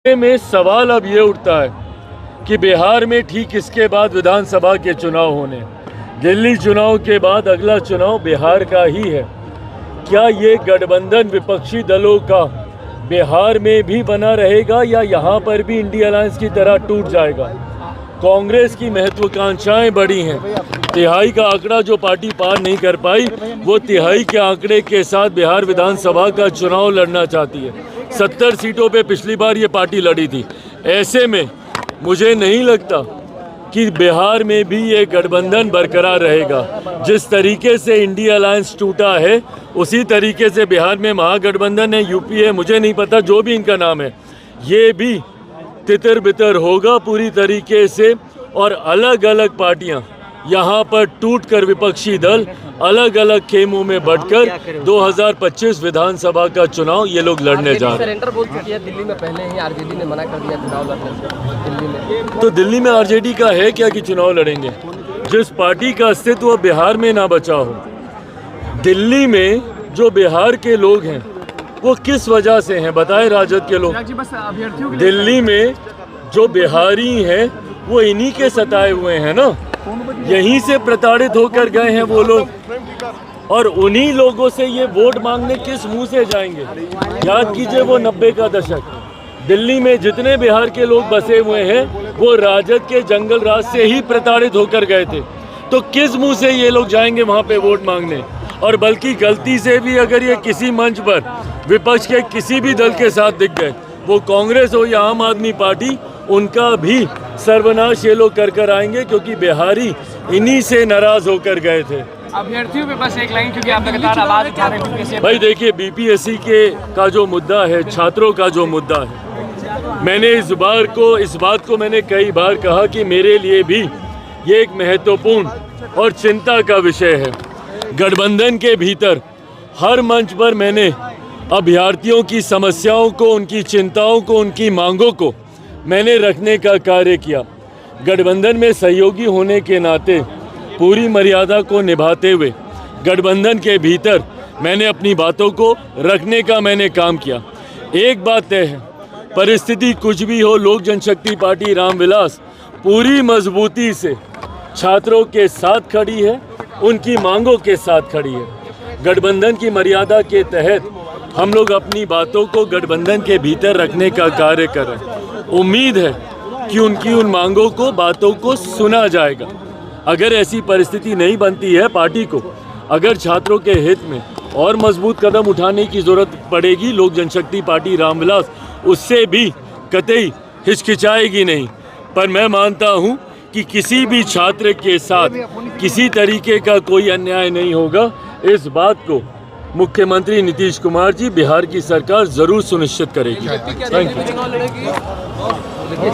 में सवाल अब ये उठता है कि बिहार में ठीक इसके बाद विधानसभा के चुनाव होने, दिल्ली चुनाव के बाद अगला चुनाव बिहार का ही है। क्या ये गठबंधन विपक्षी दलों का बिहार में भी बना रहेगा या यहाँ पर भी इंडिया अलायंस की तरह टूट जाएगा? कांग्रेस की महत्वाकांक्षाएं बड़ी हैं। तिहाई का आंकड़ा जो पार्टी पार नहीं कर पाई, वो तिहाई के आंकड़े के साथ बिहार विधानसभा का चुनाव लड़ना चाहती है। 70 सीटों पे पिछली बार ये पार्टी लड़ी थी। ऐसे में मुझे नहीं लगता कि बिहार में भी ये गठबंधन बरकरार रहेगा। जिस तरीके से इंडिया अलायंस टूटा है, उसी तरीके से बिहार में महागठबंधन है, यूपी है, मुझे नहीं पता, जो भी इनका नाम है, ये भी तितर बितर होगा पूरी तरीके से। और अलग अलग पार्टियां यहाँ पर टूटकर विपक्षी दल अलग अलग खेमों में बढ़कर 2025 विधानसभा का चुनाव ये लोग लड़ने जा रहे हैं। सरेंडर बोल चुकी है दिल्ली में, पहले ही आरजेडी ने मना कर दिया चुनाव लड़ने से दिल्ली में। तो दिल्ली में आरजेडी का है क्या कि चुनाव लड़ेंगे? जिस पार्टी का अस्तित्व बिहार में ना बचा हो, दिल्ली में जो बिहार के लोग हैं वो किस वजह से हैं बताएं? राजद के लोग दिल्ली में जो बिहारी हैं वो इन्हीं के सताए हुए हैं ना, यहीं से प्रताड़ित होकर गए हैं वो लोग, और उन्हीं लोगों से ये वोट मांगने किस मुंह से जाएंगे? याद कीजिए वो 90 का दशक, दिल्ली में जितने बिहार के लोग बसे हुए हैं वो राजद के जंगल राज से ही प्रताड़ित होकर गए थे। तो किस मुंह से ये लोग जाएंगे वहाँ पे वोट मांगने? और बल्कि गलती से भी अगर ये किसी मंच पर विपक्ष के किसी भी दल के साथ दिख गए, वो कांग्रेस हो या आम आदमी पार्टी, उनका भी सर्वनाश ये लोग कर आएंगे, क्योंकि बिहारी इन्हीं से नाराज होकर गए थे। अभ्यर्थियों पे बस एक लाइन, क्योंकि आप लगातार आवाज उठा रहे हैं। भाई देखिए, बीपीएससी का जो मुद्दा है, छात्रों का जो मुद्दा है, मैंने इस बात को मैंने कई बार कहा कि मेरे लिए भी ये एक महत्वपूर्ण और चिंता का विषय है। गठबंधन के भीतर हर मंच पर मैंने अभ्यर्थियों की समस्याओं को, उनकी चिंताओं को, उनकी मांगों को मैंने रखने का कार्य किया। गठबंधन में सहयोगी होने के नाते पूरी मर्यादा को निभाते हुए गठबंधन के भीतर मैंने अपनी बातों को रखने का मैंने काम किया। एक बात तय है, परिस्थिति कुछ भी हो, लोक जनशक्ति पार्टी रामविलास पूरी मजबूती से छात्रों के साथ खड़ी है, उनकी मांगों के साथ खड़ी है। गठबंधन की मर्यादा के तहत हम लोग अपनी बातों को गठबंधन के भीतर रखने का कार्य कर रहे हैं। उम्मीद है कि उनकी उन मांगों को, बातों को सुना जाएगा। अगर ऐसी परिस्थिति नहीं बनती है पार्टी को, अगर छात्रों के हित में और मजबूत कदम उठाने की जरूरत पड़ेगी, लोक जनशक्ति पार्टी रामविलास उससे भी कतई हिचकिचाएगी नहीं। पर मैं मानता हूं कि किसी भी छात्र के साथ किसी तरीके का कोई अन्याय नहीं होगा। इस बात को मुख्यमंत्री नीतीश कुमार जी, बिहार की सरकार जरूर सुनिश्चित करेगी। Thank you.